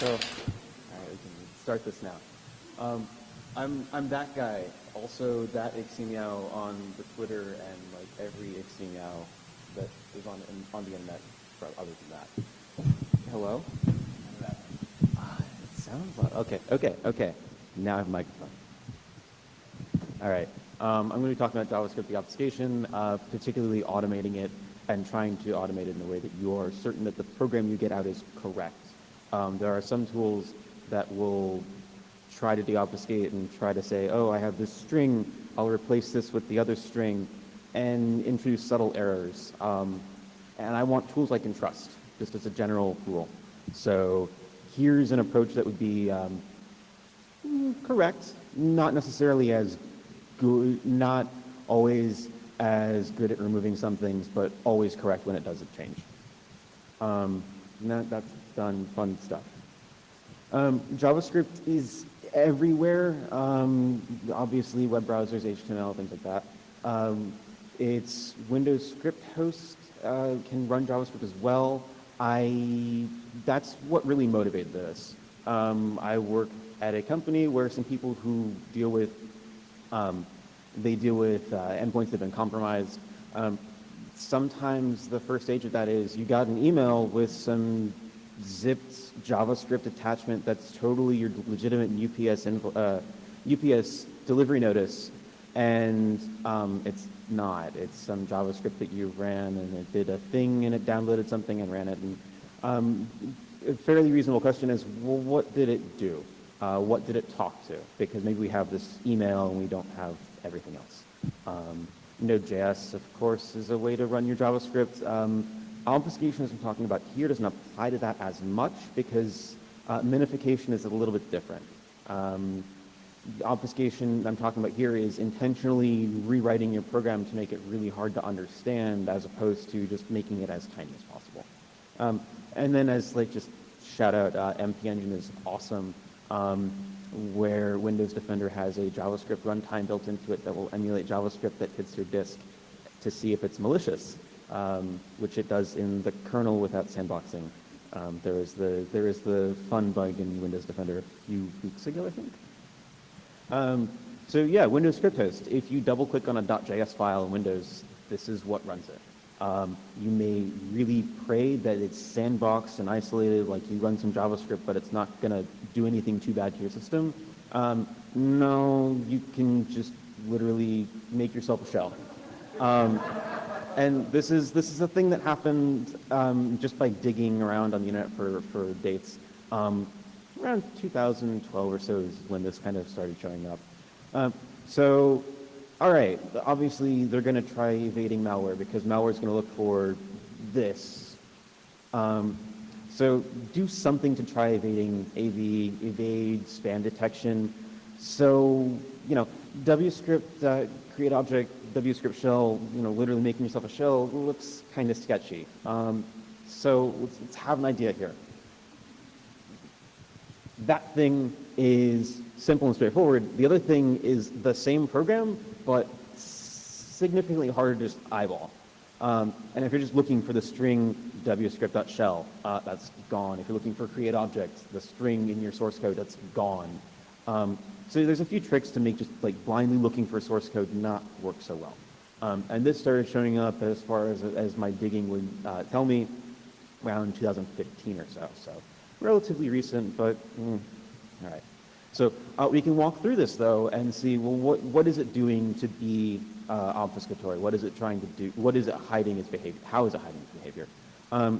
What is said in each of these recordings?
all right, we can start this now. I'm that guy, also that iximeow on the Twitter and like every iximeow that is on the internet, other than that. Hello? It sounds loud. Okay. Now I have a microphone. All right. I'm going to be talking about JavaScript Deobfuscation, particularly automating it and trying to automate it in a way that you are certain that the program you get out is correct. There are some tools that will try to deobfuscate and try to say, oh, I have this string, I'll replace this with the other string, and introduce subtle errors. And I want tools I can trust, just as a general rule. So here's an approach that would be correct, not necessarily as good, not always as good at removing some things, but always correct when it doesn't change. That's done fun stuff. JavaScript is everywhere. Obviously, web browsers, HTML, things like that. It's Windows script host can run JavaScript as well. That's what really motivated this. I work at a company where some people who deal with endpoints that have been compromised. Sometimes the first stage of that is you got an email with some zipped JavaScript attachment that's totally your legitimate UPS delivery notice, and it's not. It's some JavaScript that you ran, and it did a thing, and it downloaded something and ran it. And a fairly reasonable question is, well, what did it do? What did it talk to? Because maybe we have this email and we don't have everything else. Node.js, of course, is a way to run your JavaScript. Obfuscation, as I'm talking about here, doesn't apply to that as much because minification is a little bit different. Obfuscation I'm talking about here is intentionally rewriting your program to make it really hard to understand as opposed to just making it as tiny as possible. And then as just shout out, MP Engine is awesome, where Windows Defender has a JavaScript runtime built into it that will emulate JavaScript that hits your disk to see if it's malicious, which it does in the kernel without sandboxing. There is the fun bug in Windows Defender a few weeks ago, I think. So yeah, Windows script host. If you double click on a .js file in Windows, this is what runs it. You may really pray that it's sandboxed and isolated, like you run some JavaScript, but it's not going to do anything too bad to your system. No, you can just literally make yourself a shell. And this is a thing that happened just by digging around on the internet for dates. Around 2012 or so is when this kind of started showing up. So, all right, obviously they're going to try evading malware because malware is going to look for this. So do something to try evading evade spam detection. So, WScript create object, WScript shell, literally making yourself a shell looks kind of sketchy. So let's have an idea here. That thing is simple and straightforward. The other thing is the same program, but significantly harder to just eyeball. And if you're just looking for the string WScript.shell, that's gone. If you're looking for create object, the string in your source code, that's gone. So there's a few tricks to make just blindly looking for source code not work so well. And this started showing up as far as my digging would tell me around 2015 or so. So relatively recent, but all right. So we can walk through this though and see, well, what is it doing to be obfuscatory? What is it trying to do? What is it hiding its behavior? How is it hiding its behavior?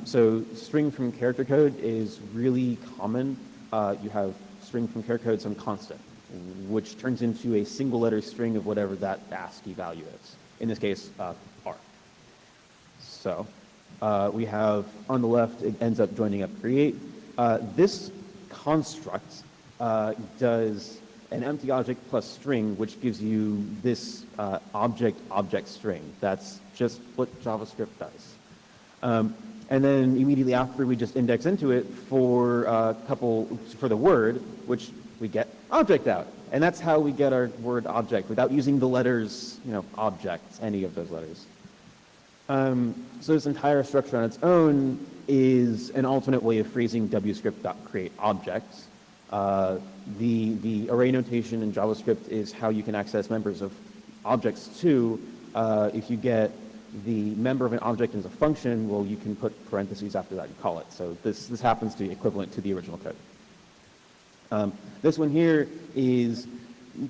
So string from character code is really common. You have string from character code, some constant, which turns into a single letter string of whatever that ASCII value is. In this case, R. So we have on the left, it ends up joining up create. This construct does an empty object plus string, which gives you this object string. That's just what JavaScript does. And then immediately after, we just index into it for the word, which we get object out. And that's how we get our word object without using the letters, object, any of those letters. So this entire structure on its own is an alternate way of phrasing wscript.createObjects. The array notation in JavaScript is how you can access members of objects too. If you get the member of an object as a function, well, you can put parentheses after that and call it. So this happens to be equivalent to the original code. This one here is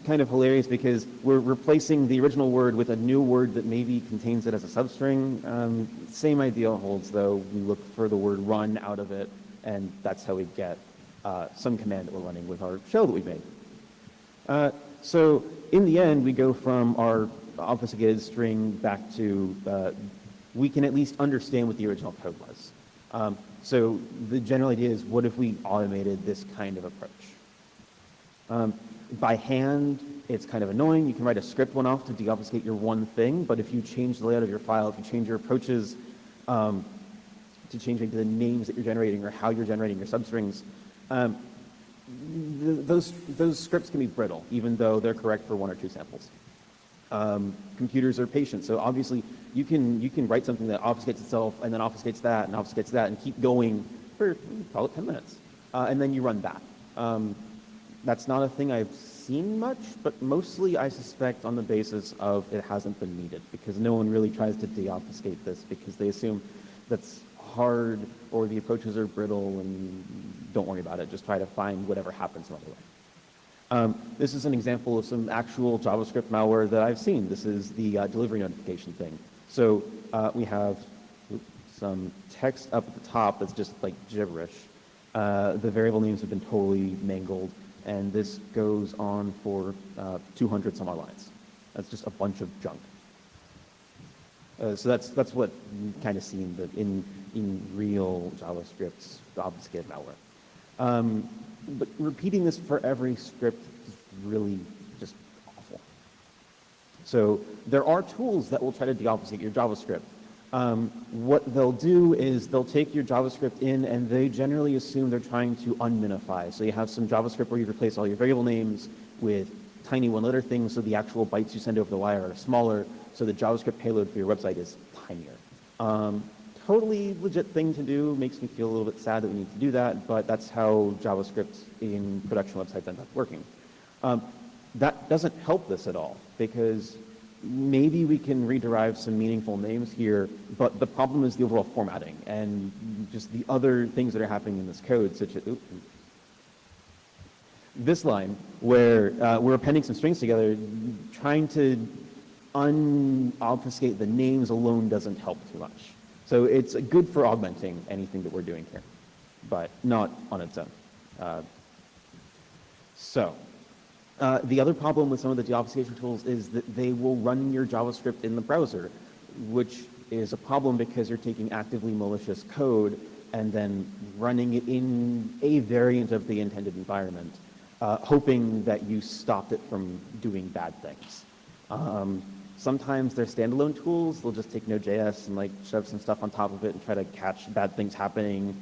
kind of hilarious because we're replacing the original word with a new word that maybe contains it as a substring. Same idea holds though. We look for the word run out of it, and that's how we get some command that we're running with our shell that we've made. So in the end, we go from our obfuscated string back to we can at least understand what the original code was. So the general idea is, what if we automated this kind of approach? By hand, it's kind of annoying. You can write a script one-off to deobfuscate your one thing, but if you change the layout of your file, if you change your approaches to changing the names that you're generating or how you're generating your substrings, those scripts can be brittle, even though they're correct for one or two samples. Computers are patient, so obviously you can write something that obfuscates itself and then obfuscates that and keep going for, call it 10 minutes, and then you run that. That's not a thing I've seen much, but mostly I suspect on the basis of it hasn't been needed, because no one really tries to deobfuscate this because they assume that's hard or the approaches are brittle and don't worry about it. Just try to find whatever happens some other way. This is an example of some actual JavaScript malware that I've seen. This is the delivery notification thing. So we have some text up at the top that's just like gibberish. The variable names have been totally mangled, and this goes on for 200 some odd lines. That's just a bunch of junk. So that's what you kind of see in real JavaScript obfuscated malware. But repeating this for every script is really just awful. So there are tools that will try to deobfuscate your JavaScript. What they'll do is they'll take your JavaScript in and they generally assume they're trying to unminify. So you have some JavaScript where you replace all your variable names with tiny one-letter things so the actual bytes you send over the wire are smaller, so the JavaScript payload for your website is tinier. Totally legit thing to do. Makes me feel a little bit sad that we need to do that, but that's how JavaScript in production websites ends up working. That doesn't help this at all, because maybe we can rederive some meaningful names here, but the problem is the overall formatting and just the other things that are happening in this code, such as this line where we're appending some strings together. Trying to unobfuscate the names alone doesn't help too much. So it's good for augmenting anything that we're doing here, but not on its own. The other problem with some of the deobfuscation tools is that they will run your JavaScript in the browser, which is a problem because you're taking actively malicious code and then running it in a variant of the intended environment, hoping that you stopped it from doing bad things. Sometimes they're standalone tools. They'll just take Node.js and like shove some stuff on top of it and try to catch bad things happening.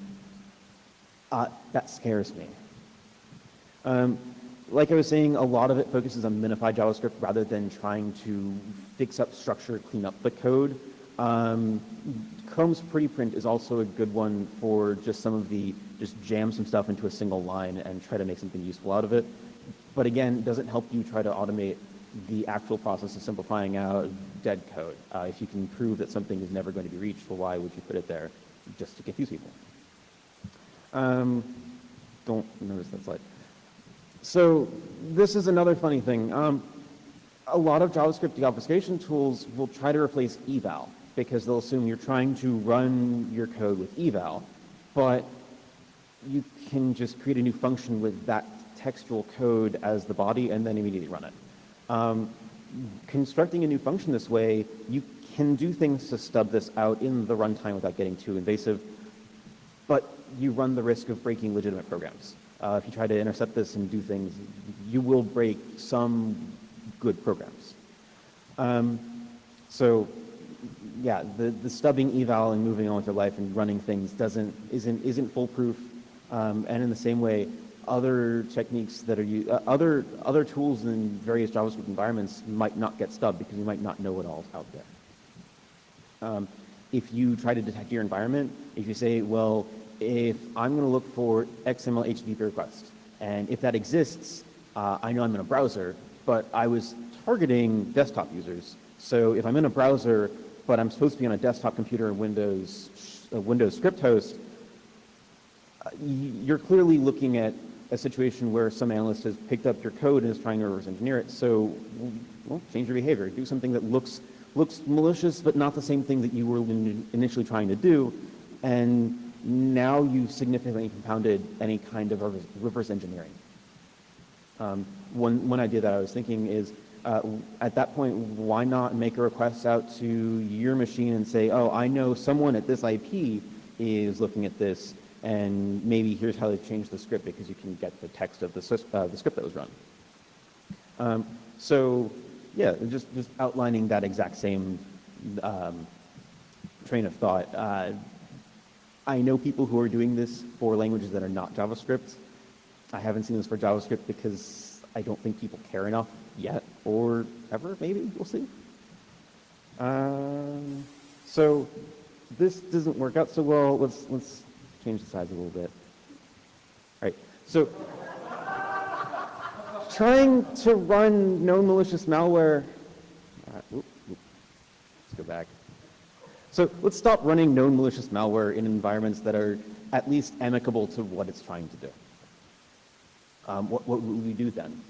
That scares me. Like I was saying, a lot of it focuses on minified JavaScript rather than trying to fix up structure, clean up the code. Chrome's pretty print is also a good one for just some of the, just jam some stuff into a single line and try to make something useful out of it. But again, it doesn't help you try to automate the actual process of simplifying out dead code. If you can prove that something is never going to be reached, well, why would you put it there? Just to confuse people. Don't notice that slide. So this is another funny thing. A lot of JavaScript deobfuscation tools will try to replace eval because they'll assume you're trying to run your code with eval, but you can just create a new function with that textual code as the body and then immediately run it. Constructing a new function this way, you can do things to stub this out in the runtime without getting too invasive, but you run the risk of breaking legitimate programs. If you try to intercept this and do things, you will break some good programs. So yeah, the stubbing eval and moving on with your life and running things isn't foolproof. And in the same way, other techniques that are other tools in various JavaScript environments might not get stubbed because you might not know it all out there. if you try to detect your environment, if you say, well, if I'm going to look for XML HTTP request, and if that exists, I know I'm in a browser, but I was targeting desktop users. So if I'm in a browser, but I'm supposed to be on a desktop computer in Windows script host, you're clearly looking at a situation where some analyst has picked up your code and is trying to reverse engineer it. So, well, change your behavior. Do something that looks malicious, but not the same thing that you were initially trying to do. And now you've significantly compounded any kind of reverse engineering. One idea that I was thinking is, at that point, why not make a request out to your machine and say, oh, I know someone at this IP is looking at this, and maybe here's how they change the script because you can get the text of the script that was run. So yeah, just outlining that exact same train of thought. I know people who are doing this for languages that are not JavaScript. I haven't seen this for JavaScript because I don't think people care enough yet, or ever, maybe, we'll see. So this doesn't work out so well. Let's change the size a little bit. All right, so trying to run known malicious malware. Let's go back. So let's stop running known malicious malware in environments that are at least amicable to what it's trying to do. What would we do then?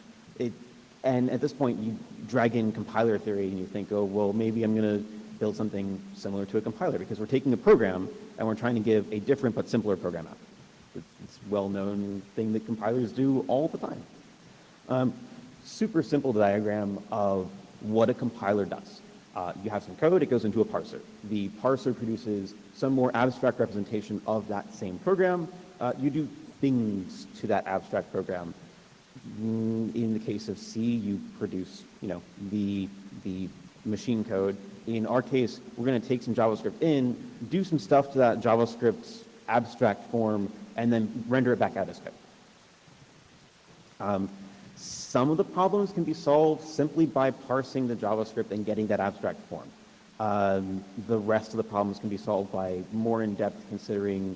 And at this point, you drag in compiler theory and you think, oh, well, maybe I'm going to build something similar to a compiler because we're taking a program and we're trying to give a different but simpler program out. It's a well-known thing that compilers do all the time. Super simple diagram of what a compiler does. You have some code, it goes into a parser. The parser produces some more abstract representation of that same program. You do things to that abstract program. In the case of C, you produce, the machine code. In our case, we're going to take some JavaScript in, do some stuff to that JavaScript's abstract form, and then render it back out as code. Some of the problems can be solved simply by parsing the JavaScript and getting that abstract form. The rest of the problems can be solved by more in-depth considering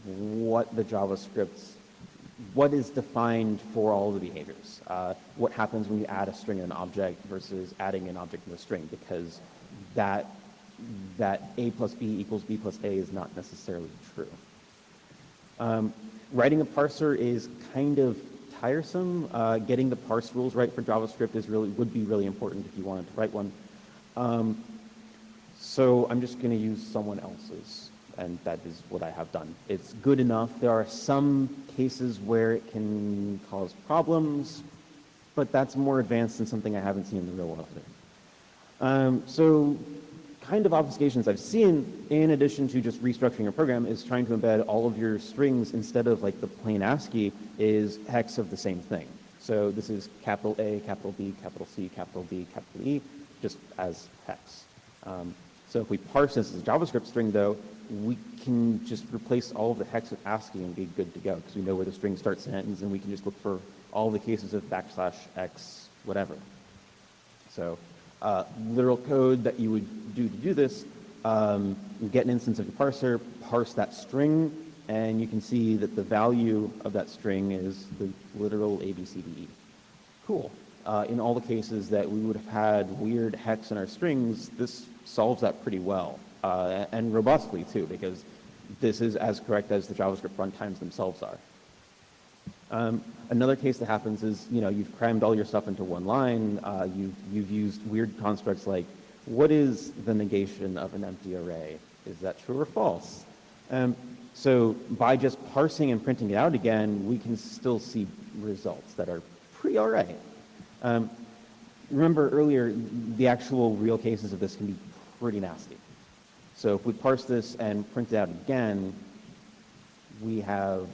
what the JavaScript's, what is defined for all of the behaviors. What happens when you add a string and an object versus adding an object and a string, because that A plus B equals B plus A is not necessarily true. Writing a parser is kind of tiresome. Getting the parse rules right for JavaScript would be really important if you wanted to write one. So I'm just going to use someone else's, and that is what I have done. It's good enough. There are some cases where it can cause problems, but that's more advanced than something I haven't seen in the real world. So kind of obfuscations I've seen, in addition to just restructuring your program, is trying to embed all of your strings instead of like the plain ASCII is hex of the same thing. So this is capital A, capital B, capital C, capital D, capital E, just as hex. So if we parse this as a JavaScript string, though, we can just replace all of the hex with ASCII and be good to go because we know where the string starts and ends, and we can just look for all the cases of \x, whatever. So literal code that you would do to do this, you get an instance of your parser, parse that string, and you can see that the value of that string is the literal ABCDE. Cool. In all the cases that we would have had weird hex in our strings, this solves that pretty well, and robustly too, because this is as correct as the JavaScript runtimes themselves are. Another case that happens is, you've crammed all your stuff into one line. You've used weird constructs like, what is the negation of an empty array? Is that true or false? So by just parsing and printing it out again, we can still see results that are pretty all right. Remember earlier, the actual real cases of this can be pretty nasty. So if we parse this and print it out again, we have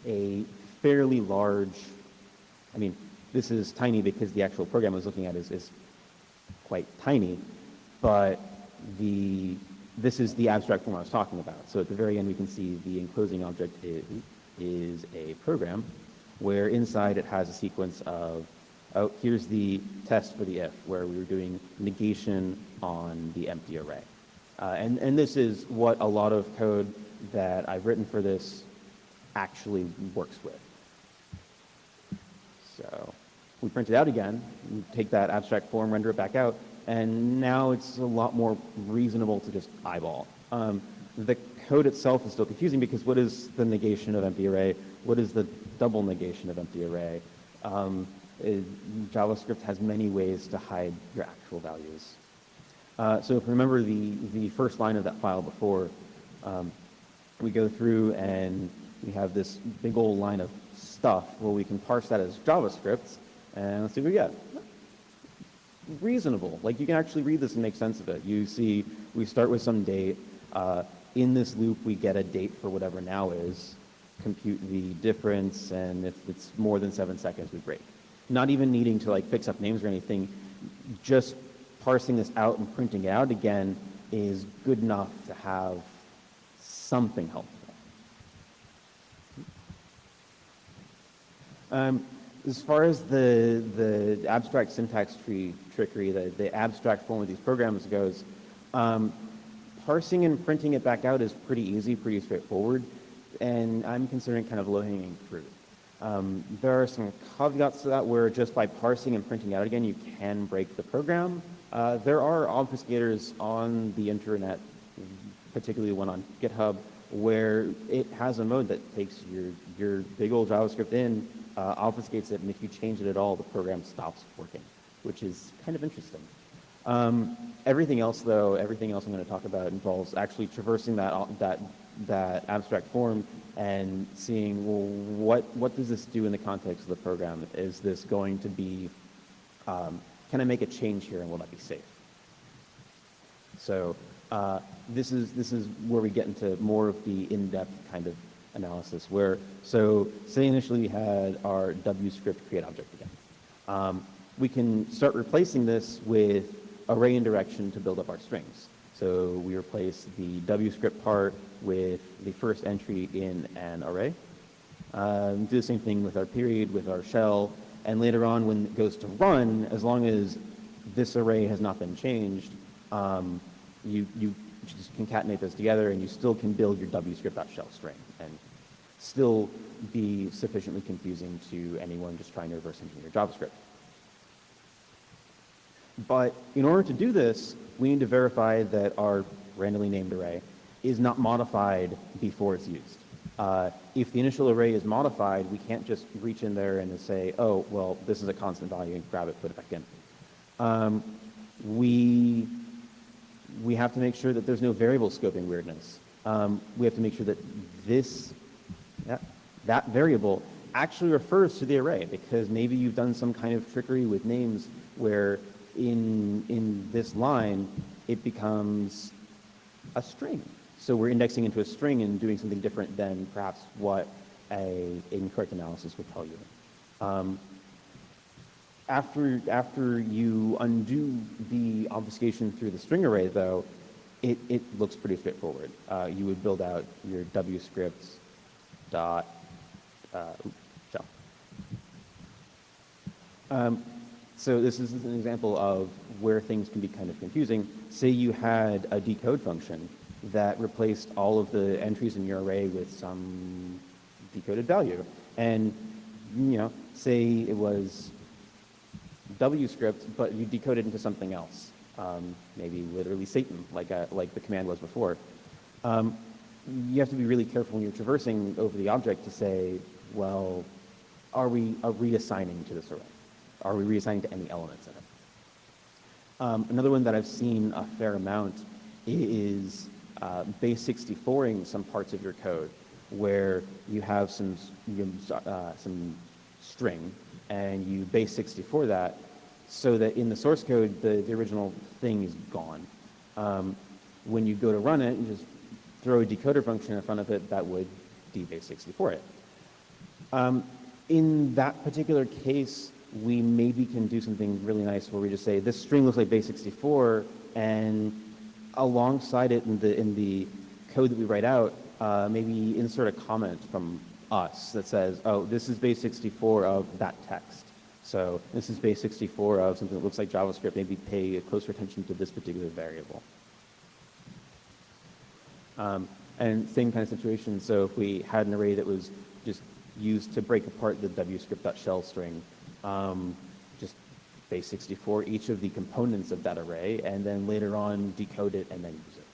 a fairly large, this is tiny because the actual program I was looking at is quite tiny, but this is the abstract form I was talking about. So at the very end, we can see the enclosing object is a program where inside it has a sequence of, oh, here's the test for the if, where we were doing negation on the empty array. And this is what a lot of code that I've written for this actually works with. So we print it out again, we take that abstract form, render it back out, and now it's a lot more reasonable to just eyeball. The code itself is still confusing because what is the negation of empty array? What is the double negation of empty array? JavaScript has many ways to hide your actual values. So if you remember the first line of that file before, we go through and we have this big old line of stuff. Well, we can parse that as JavaScript, and let's see what we get. Reasonable. Like, you can actually read this and make sense of it. You see, we start with some date. In this loop, we get a date for whatever now is, compute the difference, and if it's more than 7 seconds, we break. Not even needing to like fix up names or anything, just parsing this out and printing it out again is good enough to have something helpful. As far as the abstract syntax tree trickery, the abstract form of these programs goes, parsing and printing it back out is pretty easy, pretty straightforward, and I'm considering kind of low-hanging fruit. There are some caveats to that where just by parsing and printing out again, you can break the program. There are obfuscators on the internet, particularly one on GitHub, where it has a mode that takes your big old JavaScript in, obfuscates it, and if you change it at all, the program stops working, which is kind of interesting. Everything else, though, everything else I'm going to talk about involves actually traversing that abstract form and seeing, well, what does this do in the context of the program? Is this going to be, can I make a change here and will that be safe? So this is where we get into more of the in-depth kind of analysis where, so say initially we had our WScript create object again. We can start replacing this with array indirection to build up our strings. So we replace the WScript part with the first entry in an array. Do the same thing with our period, with our shell, and later on when it goes to run, as long as this array has not been changed, you just concatenate those together and you still can build your WScript.shell string and still be sufficiently confusing to anyone just trying to reverse engineer JavaScript. But in order to do this, we need to verify that our randomly named array is not modified before it's used. If the initial array is modified, we can't just reach in there and say, oh, well, this is a constant value, and grab it, put it back in. We have to make sure that there's no variable scoping weirdness. We have to make sure that that variable actually refers to the array, because maybe you've done some kind of trickery with names where in this line, it becomes a string. So we're indexing into a string and doing something different than perhaps what an incorrect analysis would tell you. After you undo the obfuscation through the string array, though, it looks pretty straightforward. You would build out your WScript dot shell. So this is an example of where things can be kind of confusing. Say you had a decode function that replaced all of the entries in your array with some decoded value. And, say it was WScript, but you decoded into something else, maybe literally Satan, like the command was before. You have to be really careful when you're traversing over the object to say, well, are we reassigning to this array? Are we reassigning to any elements in it? Another one that I've seen a fair amount is base 64ing some parts of your code where you have some string and you base 64 that so that in the source code, the original thing is gone. When you go to run it, you just throw a decoder function in front of it that would dbase 64 it. In that particular case, we maybe can do something really nice where we just say, this string looks like base 64, and alongside it in the code that we write out, maybe insert a comment from us that says, oh, this is base 64 of that text. So this is base 64 of something that looks like JavaScript. Maybe pay closer attention to this particular variable. And same kind of situation. So if we had an array that was just used to break apart the wscript.shell string, just base64 each of the components of that array, and then later on decode it and then use it.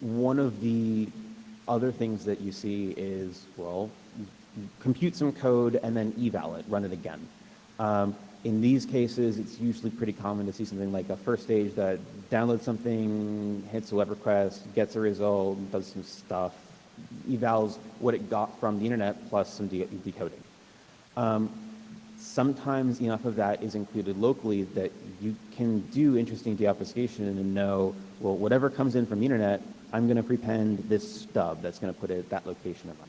One of the other things that you see is, well, compute some code and then eval it, run it again. In these cases, it's usually pretty common to see something like a first stage that downloads something, hits a web request, gets a result, does some stuff, evals what it got from the internet plus some decoding. Sometimes enough of that is included locally that you can do interesting deobfuscation and know, well, whatever comes in from the internet, I'm going to prepend this stub that's going to put it at that location and run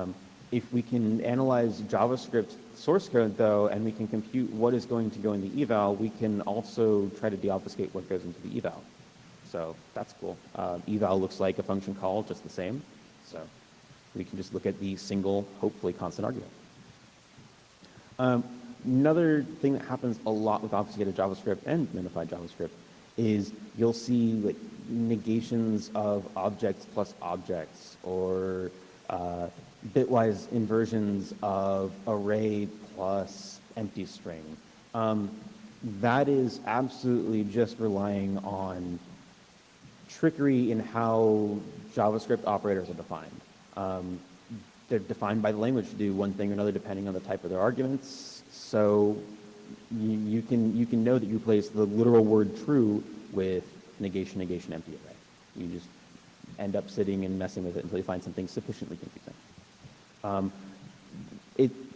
it. If we can analyze JavaScript source code, though, and we can compute what is going to go in the eval, we can also try to deobfuscate what goes into the eval. So that's cool. Eval looks like a function call, just the same. So we can just look at the single, hopefully constant argument. Another thing that happens a lot with obfuscated JavaScript and minified JavaScript is you'll see like negations of objects plus objects, or bitwise inversions of array plus empty string. That is absolutely just relying on trickery in how JavaScript operators are defined. They're defined by the language to do one thing or another depending on the type of their arguments. So you can know that you replace the literal word true with negation, negation, empty array. You just end up sitting and messing with it until you find something sufficiently confusing.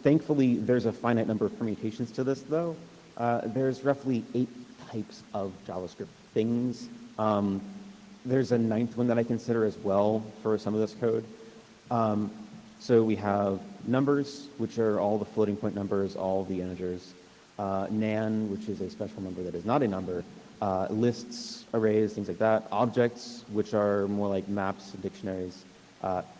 Thankfully, there's a finite number of permutations to this, though. There's roughly 8 types of JavaScript things. There's a 9th one that I consider as well for some of this code. So we have numbers, which are all the floating point numbers, all the integers. Nan, which is a special number that is not a number. Lists, arrays, things like that. Objects, which are more like maps and dictionaries.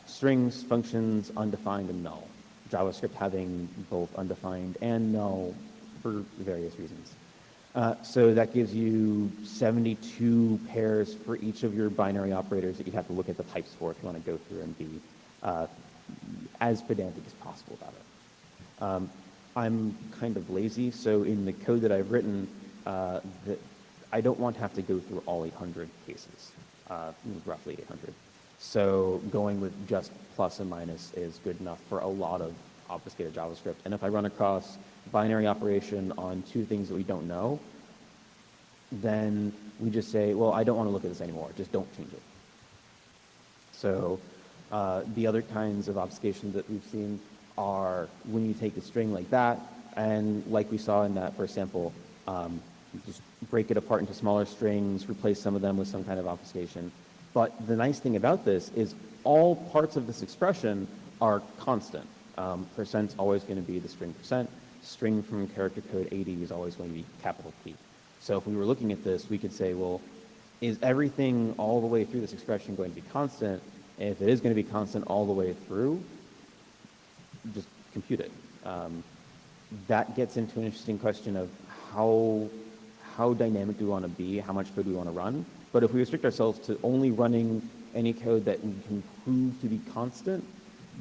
Strings, functions, undefined, and null. JavaScript having both undefined and null for various reasons. So that gives you 72 pairs for each of your binary operators that you have to look at the types for if you want to go through and be as pedantic as possible about it. I'm kind of lazy, so in the code that I've written, I don't want to have to go through all 800 cases, roughly 800. So going with just plus and minus is good enough for a lot of obfuscated JavaScript. And if I run across binary operation on 2 things that we don't know, then we just say, well, I don't want to look at this anymore. Just don't change it. So the other kinds of obfuscation that we've seen are when you take a string like that, and like we saw in that first sample, you just break it apart into smaller strings, replace some of them with some kind of obfuscation. But the nice thing about this is all parts of this expression are constant. Percent's always going to be the string percent. String from character code 80 is always going to be capital P. So if we were looking at this, we could say, well, is everything all the way through this expression going to be constant? And if it is going to be constant all the way through, just compute it. That gets into an interesting question of how dynamic do we want to be, how much code do we want to run. But if we restrict ourselves to only running any code that we can prove to be constant,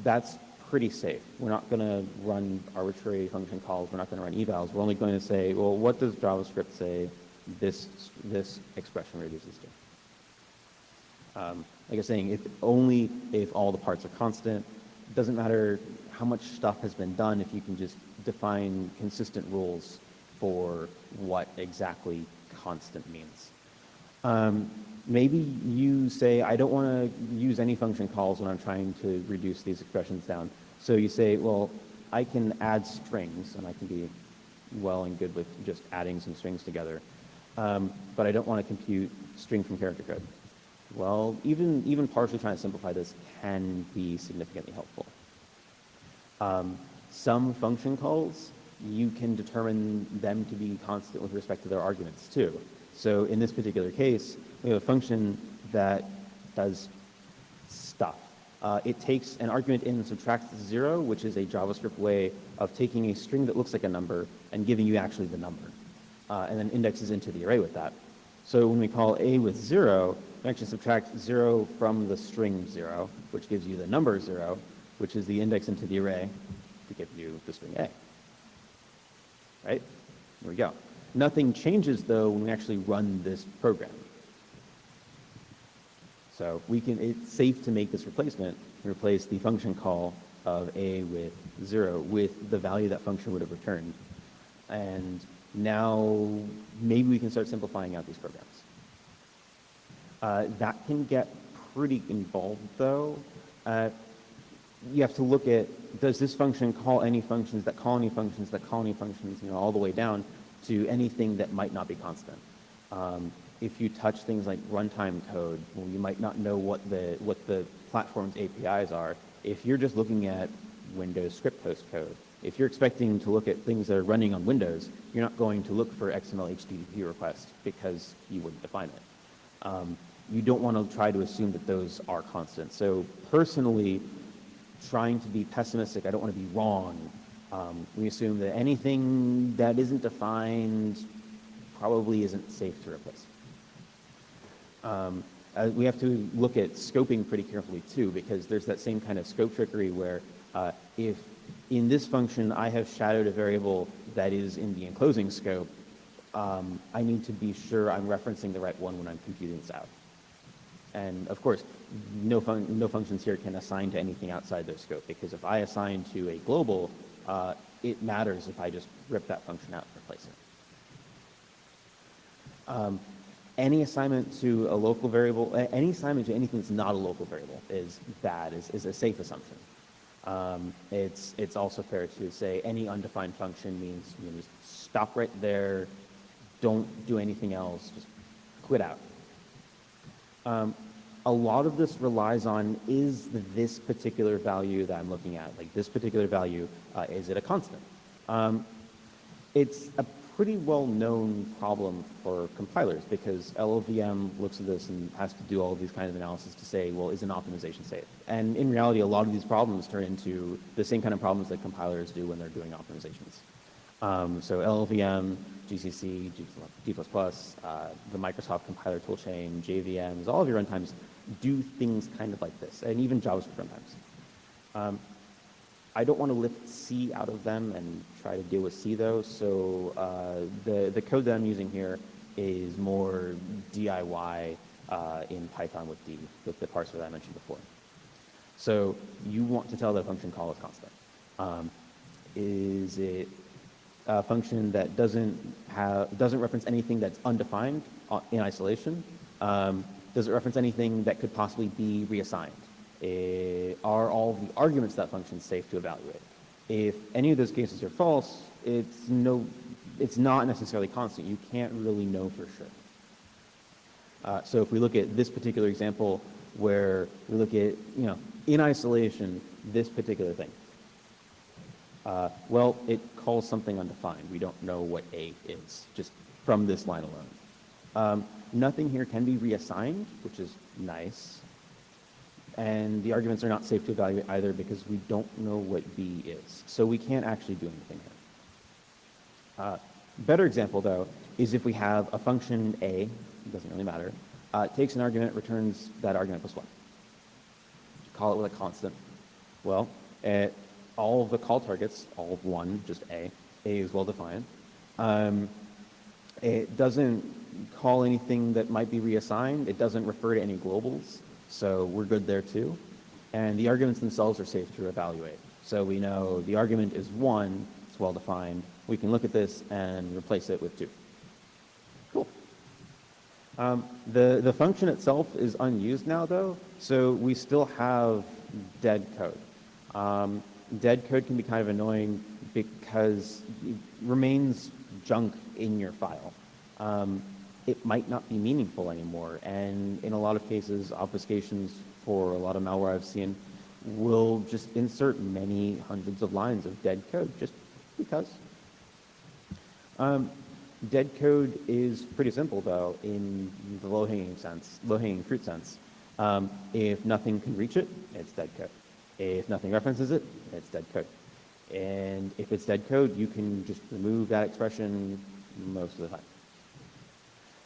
that's pretty safe. We're not going to run arbitrary function calls. We're not going to run evals. We're only going to say, well, what does JavaScript say this expression reduces to? Like I was saying, if all the parts are constant, it doesn't matter how much stuff has been done if you can just define consistent rules for what exactly constant means. Maybe you say, I don't want to use any function calls when I'm trying to reduce these expressions down. So you say, well, I can add strings, and I can be well and good with just adding some strings together. But I don't want to compute string from character code. Well, even partially trying to simplify this can be significantly helpful. Some function calls, you can determine them to be constant with respect to their arguments too. So in this particular case, we have a function that does stuff. It takes an argument in and subtracts 0, which is a JavaScript way of taking a string that looks like a number and giving you actually the number, and then indexes into the array with that. So when we call a with 0, you actually subtract 0 from the string 0, which gives you the number 0, which is the index into the array to give you the string A. Right? There we go. Nothing changes, though, when we actually run this program. So it's safe to make this replacement, replace the function call of A with 0 with the value that function would have returned. And now maybe we can start simplifying out these programs. That can get pretty involved, though. You have to look at, does this function call any functions that call any functions that call any functions, all the way down to anything that might not be constant. If you touch things like runtime code, well, you might not know what the platform's APIs are. If you're just looking at Windows script host code, if you're expecting to look at things that are running on Windows, you're not going to look for XML HTTP request because you wouldn't define it. You don't want to try to assume that those are constant. So personally, trying to be pessimistic, I don't want to be wrong. We assume that anything that isn't defined probably isn't safe to replace. We have to look at scoping pretty carefully too, because there's that same kind of scope trickery where if in this function I have shadowed a variable that is in the enclosing scope, I need to be sure I'm referencing the right one when I'm computing this out. And of course, no functions here can assign to anything outside their scope, because if I assign to a global, it matters if I just rip that function out and replace it. Any assignment to a local variable, any assignment to anything that's not a local variable is bad, is a safe assumption. It's also fair to say any undefined function means just stop right there, don't do anything else, just quit out. A lot of this relies on, is this particular value that I'm looking at, like this particular value, is it a constant? It's a pretty well-known problem for compilers, because LLVM looks at this and has to do all of these kinds of analysis to say, well, is an optimization safe? And in reality, a lot of these problems turn into the same kind of problems that compilers do when they're doing optimizations. So LLVM, GCC, G++, the Microsoft compiler toolchain, JVMs, all of your runtimes do things kind of like this, and even JavaScript runtimes. I don't want to lift C out of them and try to deal with C, though, so the code that I'm using here is more DIY in Python with the parser that I mentioned before. So you want to tell that function call is constant. Is it a function that doesn't reference anything that's undefined in isolation? Does it reference anything that could possibly be reassigned? Are all of the arguments of that function safe to evaluate? If any of those cases are false, it's not necessarily constant. You can't really know for sure. So if we look at this particular example where we look at, in isolation, this particular thing, well, it calls something undefined. We don't know what A is, just from this line alone. Nothing here can be reassigned, which is nice. And the arguments are not safe to evaluate either, because we don't know what B is. So we can't actually do anything here. Better example, though, is if we have a function A, it doesn't really matter, takes an argument, returns that argument plus 1. Call it with a constant. Well, all of the call targets, all of 1, just A is well defined. It doesn't call anything that might be reassigned. It doesn't refer to any globals. So we're good there too. And the arguments themselves are safe to evaluate. So we know the argument is 1, it's well defined. We can look at this and replace it with 2. Cool. The function itself is unused now, though, so we still have dead code. Dead code can be kind of annoying because it remains junk in your file. It might not be meaningful anymore, and in a lot of cases, obfuscations for a lot of malware I've seen will just insert many hundreds of lines of dead code just because. Dead code is pretty simple, though, in the low-hanging fruit sense. If nothing can reach it, it's dead code. If nothing references it, it's dead code. And if it's dead code, you can just remove that expression most of the time.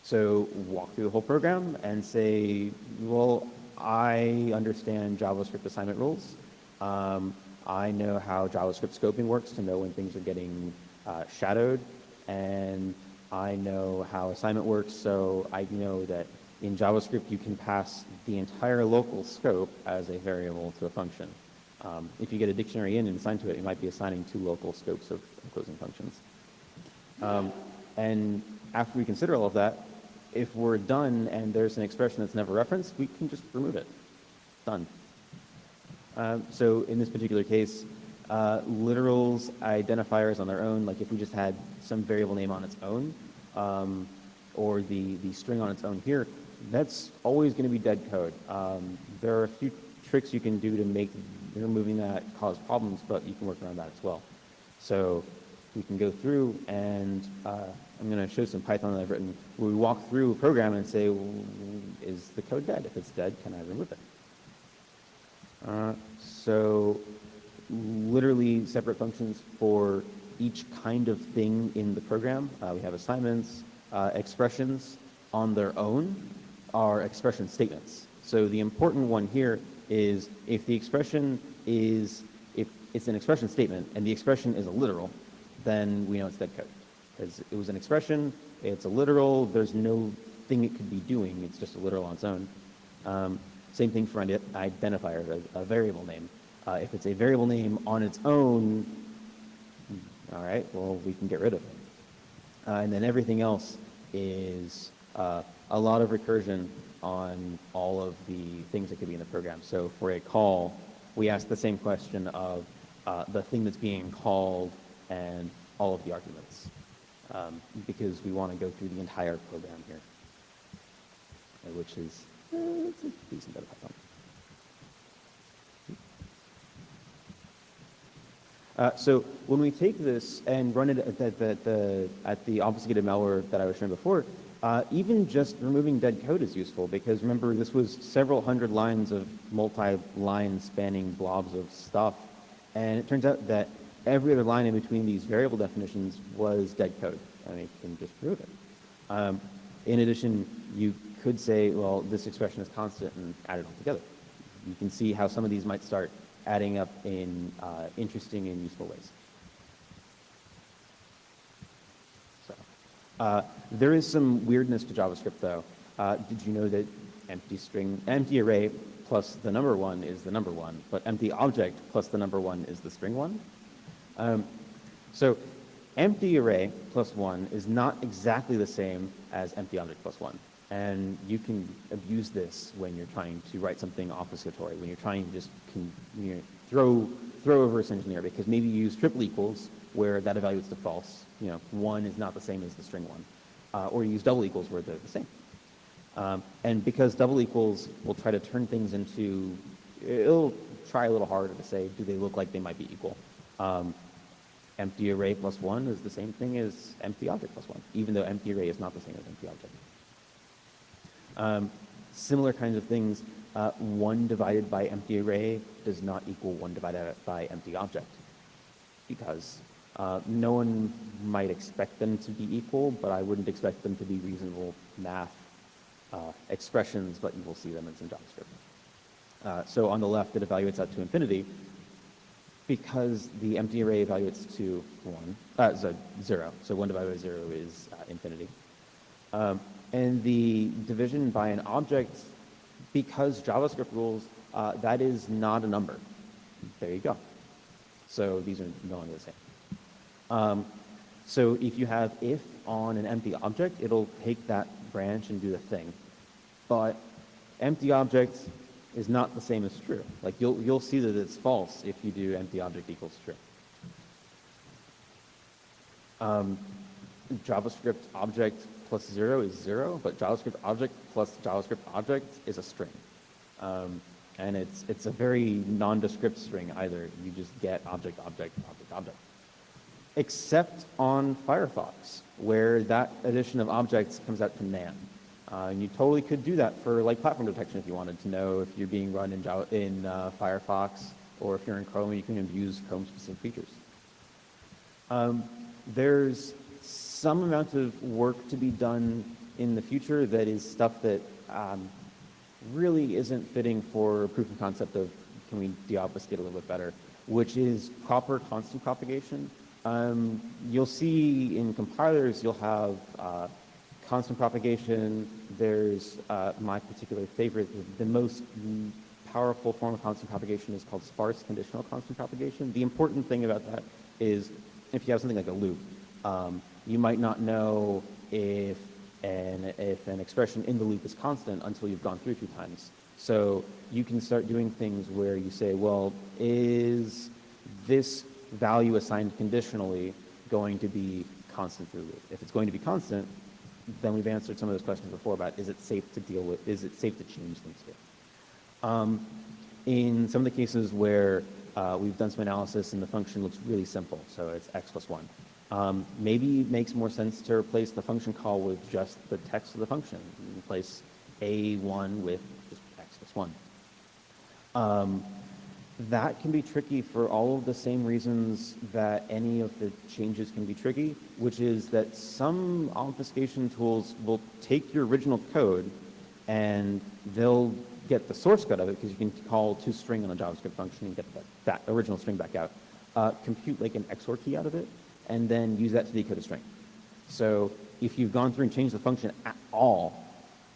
So walk through the whole program and say, well, I understand JavaScript assignment rules. I know how JavaScript scoping works to know when things are getting shadowed, and I know how assignment works, so I know that in JavaScript you can pass the entire local scope as a variable to a function. If you get a dictionary in and assign to it, you might be assigning two local scopes of opposing functions. And after we consider all of that, if we're done and there's an expression that's never referenced, we can just remove it. Done. So in this particular case, literals, identifiers on their own, like if we just had some variable name on its own, or the string on its own here, that's always going to be dead code. There are a few tricks you can do to make removing that cause problems, but you can work around that as well. So we can go through and I'm going to show some Python that I've written. We walk through a program and say, well, is the code dead? If it's dead, can I remove it? So literally separate functions for each kind of thing in the program. We have assignments, expressions on their own are expression statements. So the important one here is if the expression is, if it's an expression statement and the expression is a literal, then we know it's dead code. Because it was an expression, it's a literal, there's no thing it could be doing, it's just a literal on its own. Same thing for identifier, a variable name. If it's a variable name on its own, all right, well, we can get rid of it. And then everything else is a lot of recursion on all of the things that could be in the program. So for a call, we ask the same question of the thing that's being called and all of the arguments, because we want to go through the entire program here, which is it's a decent bit of Python. So when we take this and run it at the obfuscated malware that I was showing before, even just removing dead code is useful, because remember, this was several hundred lines of multi-line spanning blobs of stuff, and it turns out that every other line in between these variable definitions was dead code, and you can just remove it. In addition, you could say, well, this expression is constant, and add it all together. You can see how some of these might start adding up in interesting and useful ways. So, there is some weirdness to JavaScript, though. Did you know that empty array plus the number one is the number one, but empty object plus the number one is the string one? So empty array plus one is not exactly the same as empty object plus one. And you can abuse this when you're trying to write something obfuscatory, when you're trying to just throw a reverse engineer, because maybe you use triple equals where that evaluates to false. You know, one is not the same as the string one. Or you use double equals where they're the same. And because double equals will try to turn things into, it'll try a little harder to say, do they look like they might be equal? Empty array plus one is the same thing as empty object plus one, even though empty array is not the same as empty object. Similar kinds of things, 1 divided by empty array does not equal 1 divided by empty object, because no one might expect them to be equal, but I wouldn't expect them to be reasonable math expressions, but you will see them in some JavaScript. So on the left, it evaluates out to infinity, because the empty array evaluates to 0. So 1 divided by 0 is infinity. And the division by an object, because JavaScript rules, that is not a number. There you go. So these are no longer the same. So if you have if on an empty object, it'll take that branch and do the thing. But empty object is not the same as true. Like you'll see that it's false if you do empty object equals true. JavaScript object plus 0 is 0, but JavaScript object plus JavaScript object is a string. And it's a very nondescript string either. You just get object, object, object, object. Except on Firefox, where that addition of objects comes out to nan. And you totally could do that for like platform detection if you wanted to know if you're being run in Firefox, or if you're in Chrome, you can use Chrome-specific features. There's some amount of work to be done in the future that is stuff that really isn't fitting for proof of concept of can we deobfuscate a little bit better, which is proper constant propagation. You'll see in compilers you'll have constant propagation. There's my particular favorite, the most powerful form of constant propagation is called sparse conditional constant propagation. The important thing about that is if you have something like a loop, you might not know if an expression in the loop is constant until you've gone through a few times. So you can start doing things where you say, well, is this value assigned conditionally going to be constant through the loop? If it's going to be constant, then we've answered some of those questions before about is it safe to deal with, is it safe to change things here? In some of the cases where we've done some analysis and the function looks really simple, so it's x plus 1. Maybe it makes more sense to replace the function call with just the text of the function. Replace a1 with just x plus 1. That can be tricky for all of the same reasons that any of the changes can be tricky, which is that some obfuscation tools will take your original code and they'll get the source code of it, because you can call toString on a JavaScript function and get that original string back out, compute like an XOR key out of it, and then use that to decode a string. So if you've gone through and changed the function at all,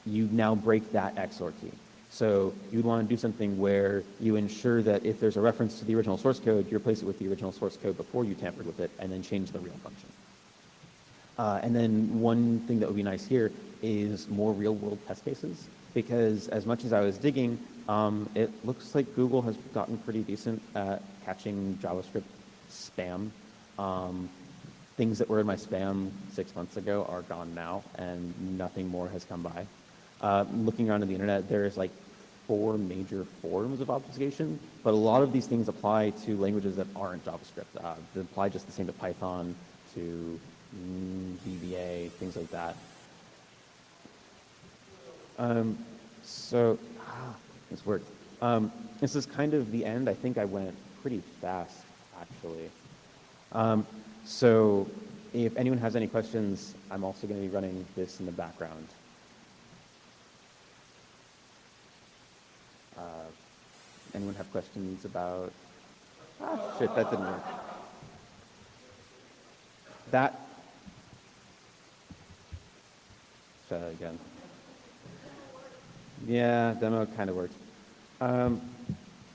you now break that XOR key. So you'd want to do something where you ensure that if there's a reference to the original source code, you replace it with the original source code before you tampered with it, and then change the real function. And then one thing that would be nice here is more real-world test cases, because as much as I was digging, it looks like Google has gotten pretty decent at catching JavaScript spam. Things that were in my spam 6 months ago are gone now, and nothing more has come by. Looking around on the internet, there's like 4 major forms of obfuscation, but a lot of these things apply to languages that aren't JavaScript. They apply just the same to Python, to VBA, things like that. This worked. This is kind of the end. I think I went pretty fast, actually. So if anyone has any questions, I'm also going to be running this in the background. Anyone have questions about, shit, that didn't work. Try that again. Yeah, demo kind of worked.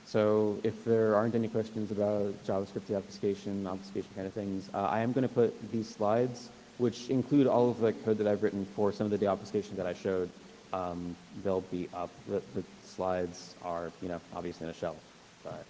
So if there aren't any questions about JavaScript deobfuscation, obfuscation kind of things, I am going to put these slides, which include all of the code that I've written for some of the deobfuscation that I showed. They'll be up. The slides are, obviously in a shell, but.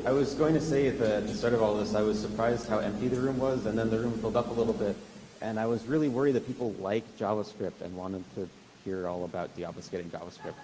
I was going to say at the start of all this, I was surprised how empty the room was, and then the room filled up a little bit, and I was really worried that people like JavaScript and wanted to hear all about deobfuscating JavaScript.